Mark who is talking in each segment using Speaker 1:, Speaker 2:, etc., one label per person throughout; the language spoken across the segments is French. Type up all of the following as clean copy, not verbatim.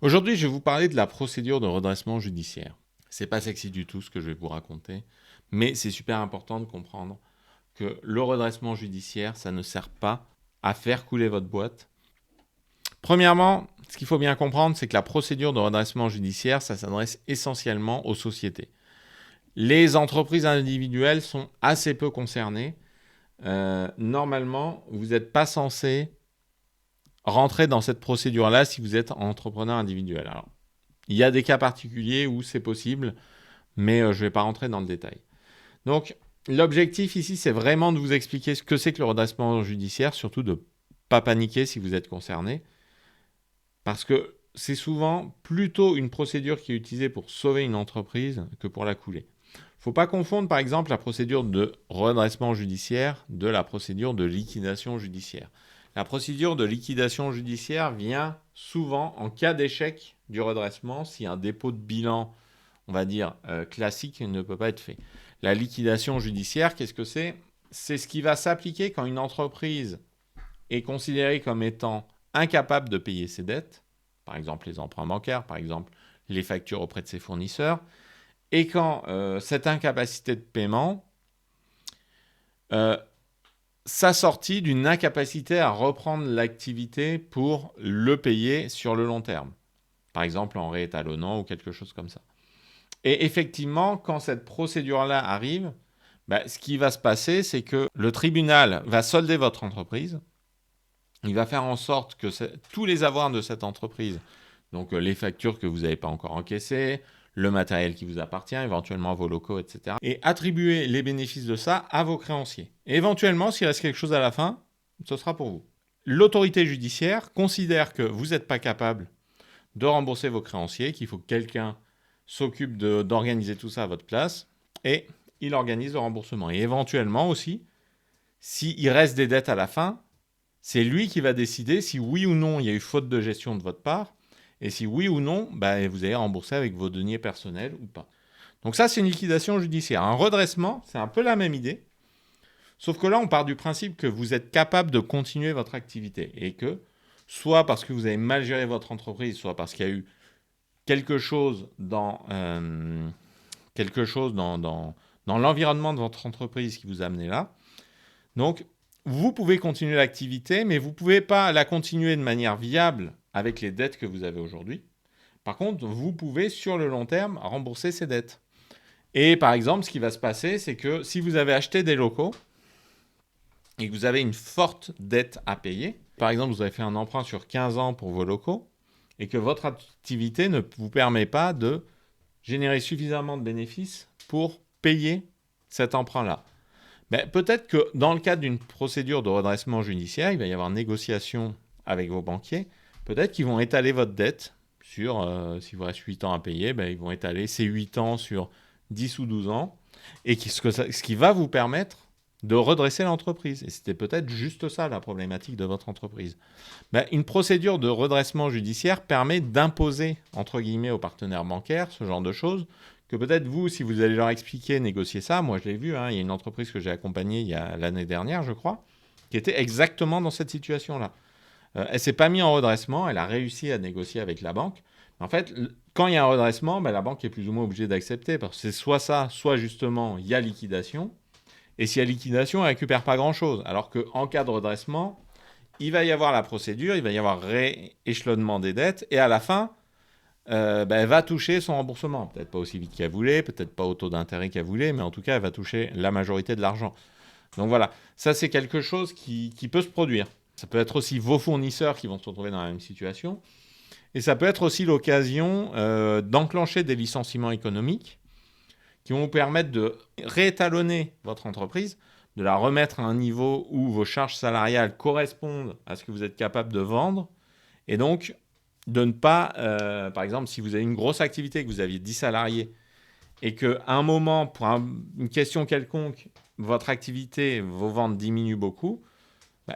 Speaker 1: Aujourd'hui, je vais vous parler de la procédure de redressement judiciaire. C'est pas sexy du tout ce que je vais vous raconter, mais c'est super important de comprendre que le redressement judiciaire, ça ne sert pas à faire couler votre boîte. Premièrement, ce qu'il faut bien comprendre, c'est que la procédure de redressement judiciaire, ça s'adresse essentiellement aux sociétés. Les entreprises individuelles sont assez peu concernées. Normalement, vous n'êtes pas censé rentrer dans cette procédure-là si vous êtes entrepreneur individuel. Alors, il y a des cas particuliers où c'est possible, mais je ne vais pas rentrer dans le détail. Donc, l'objectif ici, c'est vraiment de vous expliquer ce que c'est que le redressement judiciaire, surtout de ne pas paniquer si vous êtes concerné, parce que c'est souvent plutôt une procédure qui est utilisée pour sauver une entreprise que pour la couler. Il ne faut pas confondre, par exemple, la procédure de redressement judiciaire de la procédure de liquidation judiciaire. La procédure de liquidation judiciaire vient souvent en cas d'échec du redressement si un dépôt de bilan, on va dire, classique ne peut pas être fait. La liquidation judiciaire, qu'est-ce que c'est ? C'est ce qui va s'appliquer quand une entreprise est considérée comme étant incapable de payer ses dettes, par exemple les emprunts bancaires, par exemple les factures auprès de ses fournisseurs, et quand cette incapacité de paiement s'assortit d'une incapacité à reprendre l'activité pour le payer sur le long terme, par exemple en réétalonnant ou quelque chose comme ça. Et effectivement, quand cette procédure-là arrive, ce qui va se passer, c'est que le tribunal va solder votre entreprise. Il va faire en sorte que tous les avoirs de cette entreprise, donc les factures que vous n'avez pas encore encaissées, le matériel qui vous appartient, éventuellement vos locaux, etc. Et attribuer les bénéfices de ça à vos créanciers. Et éventuellement, s'il reste quelque chose à la fin, ce sera pour vous. L'autorité judiciaire considère que vous n'êtes pas capable de rembourser vos créanciers, qu'il faut que quelqu'un s'occupe d'organiser tout ça à votre place, et il organise le remboursement. Et éventuellement aussi, s'il reste des dettes à la fin, c'est lui qui va décider si oui ou non il y a eu faute de gestion de votre part, et si oui ou non, vous allez rembourser avec vos deniers personnels ou pas. Donc ça, c'est une liquidation judiciaire. Un redressement, c'est un peu la même idée, sauf que là, on part du principe que vous êtes capable de continuer votre activité, et que, soit parce que vous avez mal géré votre entreprise, soit parce qu'il y a eu quelque chose dans l'environnement de votre entreprise qui vous a amené là. Donc, vous pouvez continuer l'activité, mais vous ne pouvez pas la continuer de manière viable avec les dettes que vous avez aujourd'hui. Par contre, vous pouvez, sur le long terme, rembourser ces dettes. Et par exemple, ce qui va se passer, c'est que si vous avez acheté des locaux et que vous avez une forte dette à payer, par exemple, vous avez fait un emprunt sur 15 ans pour vos locaux, et que votre activité ne vous permet pas de générer suffisamment de bénéfices pour payer cet emprunt-là. Peut-être que dans le cadre d'une procédure de redressement judiciaire, il va y avoir négociation avec vos banquiers. Peut-être qu'ils vont étaler votre dette sur, s'il vous reste 8 ans à payer, ils vont étaler ces 8 ans sur 10 ou 12 ans, et ce qui va vous permettre de redresser l'entreprise. Et c'était peut-être juste ça la problématique de votre entreprise. Une procédure de redressement judiciaire permet d'imposer, entre guillemets, aux partenaires bancaires ce genre de choses, que peut-être vous, si vous allez leur expliquer, négocier ça, moi je l'ai vu, il y a une entreprise que j'ai accompagnée il y a l'année dernière, je crois, qui était exactement dans cette situation-là. Elle ne s'est pas mise en redressement, elle a réussi à négocier avec la banque. En fait, quand il y a un redressement, la banque est plus ou moins obligée d'accepter, parce que c'est soit ça, soit justement il y a liquidation, et s'il y a liquidation, elle ne récupère pas grand-chose. Alors qu'en cas de redressement, il va y avoir la procédure, il va y avoir rééchelonnement des dettes, et à la fin, elle va toucher son remboursement. Peut-être pas aussi vite qu'elle voulait, peut-être pas au taux d'intérêt qu'elle voulait, mais en tout cas, elle va toucher la majorité de l'argent. Donc voilà, ça c'est quelque chose qui peut se produire. Ça peut être aussi vos fournisseurs qui vont se retrouver dans la même situation. Et ça peut être aussi l'occasion d'enclencher des licenciements économiques qui vont vous permettre de réétalonner votre entreprise, de la remettre à un niveau où vos charges salariales correspondent à ce que vous êtes capable de vendre, et donc de ne pas, par exemple, si vous avez une grosse activité, que vous aviez 10 salariés, et qu'à un moment, pour une question quelconque, votre activité, vos ventes diminuent beaucoup,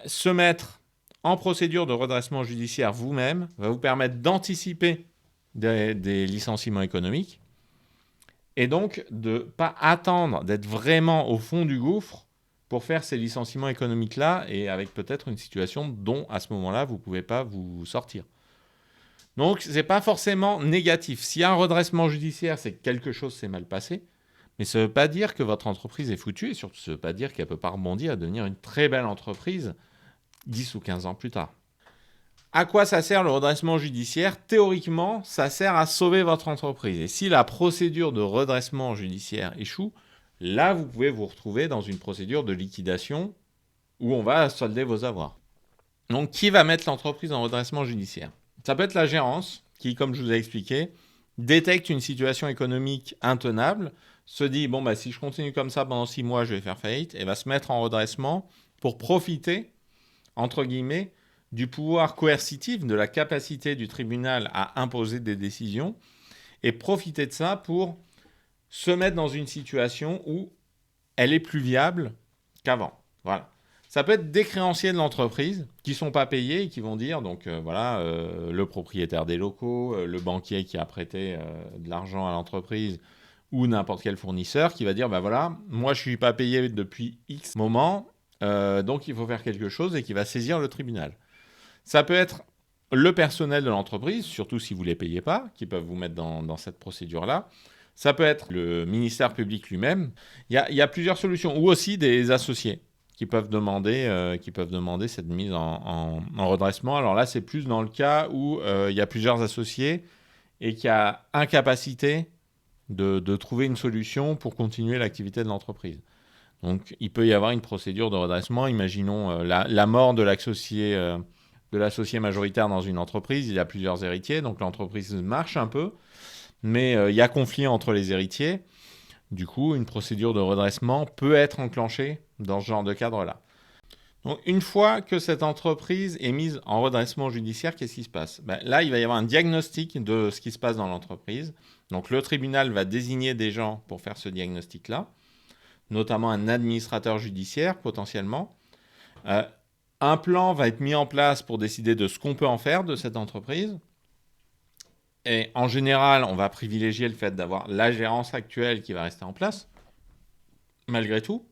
Speaker 1: se mettre en procédure de redressement judiciaire vous-même va vous permettre d'anticiper des licenciements économiques, et donc de ne pas attendre d'être vraiment au fond du gouffre pour faire ces licenciements économiques-là, et avec peut-être une situation dont, à ce moment-là, vous ne pouvez pas vous sortir. Donc, ce n'est pas forcément négatif. S'il y a un redressement judiciaire, c'est que quelque chose s'est mal passé. Mais ça ne veut pas dire que votre entreprise est foutue et surtout, ça ne veut pas dire qu'elle ne peut pas rebondir et devenir une très belle entreprise 10 ou 15 ans plus tard. À quoi ça sert le redressement judiciaire? Théoriquement, ça sert à sauver votre entreprise. Et si la procédure de redressement judiciaire échoue, là, vous pouvez vous retrouver dans une procédure de liquidation où on va solder vos avoirs. Donc, qui va mettre l'entreprise en redressement judiciaire? Ça peut être la gérance qui, comme je vous ai expliqué, détecte une situation économique intenable, se dit, bon, bah, si je continue comme ça pendant 6 mois, je vais faire faillite, et va se mettre en redressement pour profiter, entre guillemets, du pouvoir coercitif, de la capacité du tribunal à imposer des décisions, et profiter de ça pour se mettre dans une situation où elle est plus viable qu'avant. Voilà. Ça peut être des créanciers de l'entreprise qui ne sont pas payés et qui vont dire, donc le propriétaire des locaux, le banquier qui a prêté de l'argent à l'entreprise ou n'importe quel fournisseur qui va dire, voilà, moi je ne suis pas payé depuis X moment, donc il faut faire quelque chose et qui va saisir le tribunal. Ça peut être le personnel de l'entreprise, surtout si vous ne les payez pas, qui peuvent vous mettre dans cette procédure-là. Ça peut être le ministère public lui-même. Il y a plusieurs solutions, ou aussi des associés qui peuvent demander cette mise en redressement. Alors là, c'est plus dans le cas où il y a plusieurs associés et qu'il y a incapacité de trouver une solution pour continuer l'activité de l'entreprise. Donc, il peut y avoir une procédure de redressement. Imaginons la mort de l'associé majoritaire dans une entreprise. Il y a plusieurs héritiers, donc l'entreprise marche un peu, mais il y a conflit entre les héritiers. Du coup, une procédure de redressement peut être enclenchée dans ce genre de cadre-là. Donc, une fois que cette entreprise est mise en redressement judiciaire, qu'est-ce qui se passe? Là, il va y avoir un diagnostic de ce qui se passe dans l'entreprise. Donc, le tribunal va désigner des gens pour faire ce diagnostic-là, notamment un administrateur judiciaire potentiellement. Un plan va être mis en place pour décider de ce qu'on peut en faire de cette entreprise. Et en général, on va privilégier le fait d'avoir la gérance actuelle qui va rester en place, malgré tout.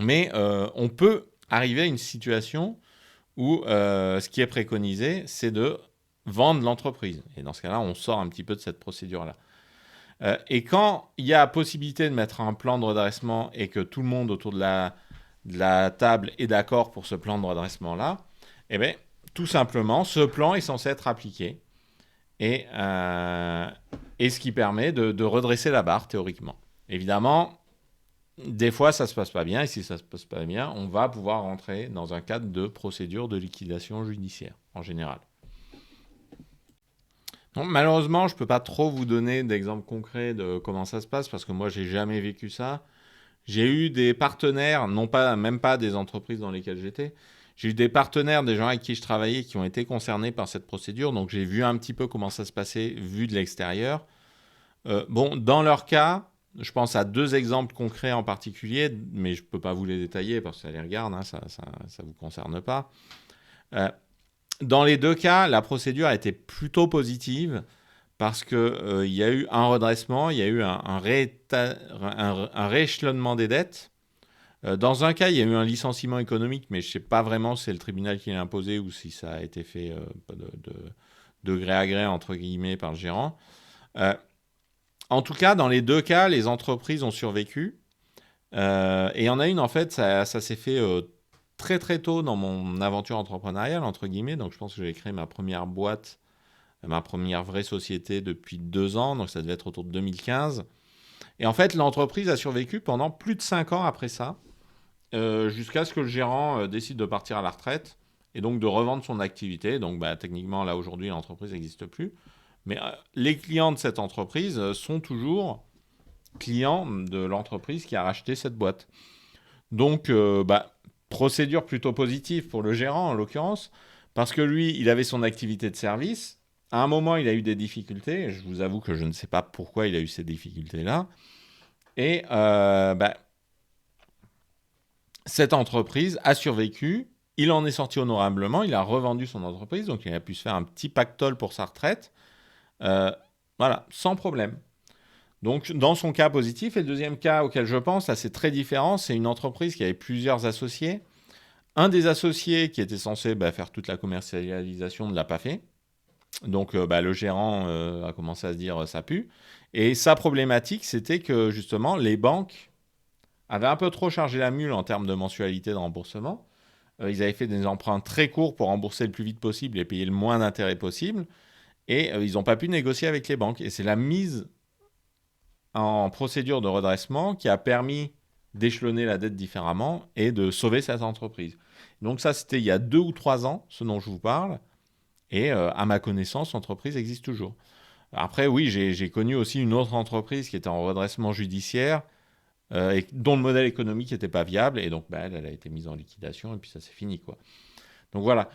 Speaker 1: Mais on peut arriver à une situation où ce qui est préconisé, c'est de vendre l'entreprise. Et dans ce cas-là, on sort un petit peu de cette procédure-là. Et quand il y a possibilité de mettre un plan de redressement et que tout le monde autour de la table est d'accord pour ce plan de redressement-là, eh bien, tout simplement, ce plan est censé être appliqué. Et ce qui permet de redresser la barre, théoriquement. Évidemment, des fois, ça ne se passe pas bien. Et si ça ne se passe pas bien, on va pouvoir rentrer dans un cadre de procédure de liquidation judiciaire, en général. Donc, malheureusement, je ne peux pas trop vous donner d'exemples concrets de comment ça se passe, parce que moi, je n'ai jamais vécu ça. J'ai eu des partenaires, même pas des entreprises dans lesquelles j'étais. J'ai eu des partenaires, des gens avec qui je travaillais qui ont été concernés par cette procédure. Donc, j'ai vu un petit peu comment ça se passait vu de l'extérieur. Dans leur cas, je pense à 2 exemples concrets en particulier, mais je ne peux pas vous les détailler parce que ça les regarde, hein, ça ne vous concerne pas. Dans les 2 cas, la procédure a été plutôt positive parce qu'il y a eu un redressement, il y a eu un rééchelonnement des dettes. Dans un cas, il y a eu un licenciement économique, mais je ne sais pas vraiment si c'est le tribunal qui l'a imposé ou si ça a été fait de gré à gré, entre guillemets, par le gérant. En tout cas, dans les 2 cas, les entreprises ont survécu. Et il y en a une, en fait, ça s'est fait très très tôt dans mon aventure entrepreneuriale, entre guillemets. Donc je pense que j'ai créé ma première boîte, ma première vraie société depuis 2 ans, donc ça devait être autour de 2015. Et en fait, l'entreprise a survécu pendant plus de 5 ans après ça, jusqu'à ce que le gérant décide de partir à la retraite et donc de revendre son activité. Donc techniquement, là aujourd'hui, l'entreprise n'existe plus. Mais les clients de cette entreprise sont toujours clients de l'entreprise qui a racheté cette boîte. Donc, procédure plutôt positive pour le gérant, en l'occurrence, parce que lui, il avait son activité de service. À un moment, il a eu des difficultés. Et je vous avoue que je ne sais pas pourquoi il a eu ces difficultés-là. Et cette entreprise a survécu. Il en est sorti honorablement. Il a revendu son entreprise. Donc, il a pu se faire un petit pactole pour sa retraite. Voilà, sans problème. Donc, dans son cas positif, et le deuxième cas auquel je pense, là, c'est très différent. C'est une entreprise qui avait plusieurs associés. Un des associés qui était censé faire toute la commercialisation ne l'a pas fait. Donc, le gérant a commencé à se dire ça pue. Et sa problématique, c'était que justement, les banques avaient un peu trop chargé la mule en termes de mensualité de remboursement. Ils avaient fait des emprunts très courts pour rembourser le plus vite possible et payer le moins d'intérêt possible. Et ils n'ont pas pu négocier avec les banques. Et c'est la mise en procédure de redressement qui a permis d'échelonner la dette différemment et de sauver cette entreprise. Donc ça, c'était il y a 2 ou 3 ans, ce dont je vous parle. Et à ma connaissance, l'entreprise existe toujours. Après, oui, j'ai connu aussi une autre entreprise qui était en redressement judiciaire et dont le modèle économique n'était pas viable. Et donc, elle a été mise en liquidation et puis ça, c'est fini, quoi. Donc voilà,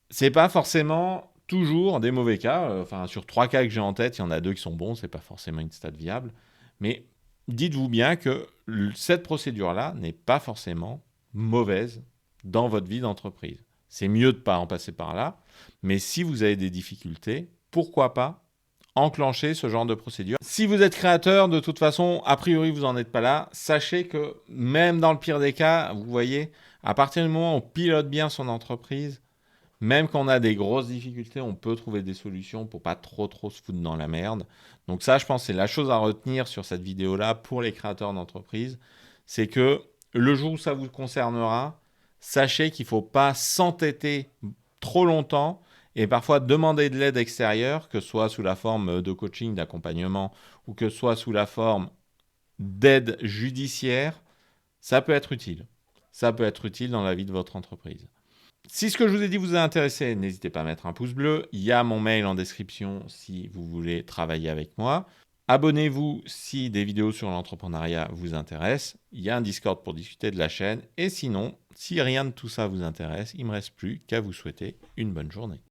Speaker 1: c'est pas forcément toujours des mauvais cas. Enfin, sur 3 cas que j'ai en tête, il y en a 2 qui sont bons. C'est pas forcément une stat viable. Mais dites-vous bien que cette procédure-là n'est pas forcément mauvaise dans votre vie d'entreprise. C'est mieux de ne pas en passer par là. Mais si vous avez des difficultés, pourquoi pas enclencher ce genre de procédure. Si vous êtes créateur, de toute façon, a priori, vous n'en êtes pas là. Sachez que même dans le pire des cas, vous voyez, à partir du moment où on pilote bien son entreprise, même quand on a des grosses difficultés, on peut trouver des solutions pour pas trop se foutre dans la merde. Donc ça, je pense, c'est la chose à retenir sur cette vidéo-là pour les créateurs d'entreprise. C'est que le jour où ça vous concernera, sachez qu'il ne faut pas s'entêter trop longtemps et parfois demander de l'aide extérieure, que ce soit sous la forme de coaching, d'accompagnement ou que ce soit sous la forme d'aide judiciaire, ça peut être utile. Ça peut être utile dans la vie de votre entreprise. Si ce que je vous ai dit vous a intéressé, n'hésitez pas à mettre un pouce bleu. Il y a mon mail en description si vous voulez travailler avec moi. Abonnez-vous si des vidéos sur l'entrepreneuriat vous intéressent. Il y a un Discord pour discuter de la chaîne. Et sinon, si rien de tout ça vous intéresse, il ne me reste plus qu'à vous souhaiter une bonne journée.